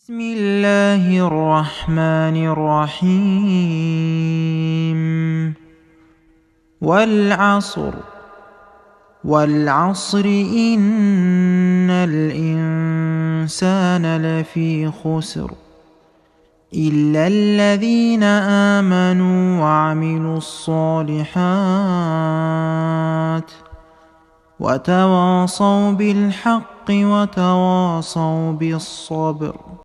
بسم الله الرحمن الرحيم والعصر إن الإنسان لفي خسر إلا الذين آمنوا وعملوا الصالحات وتواصوا بالحق وتواصوا بالصبر.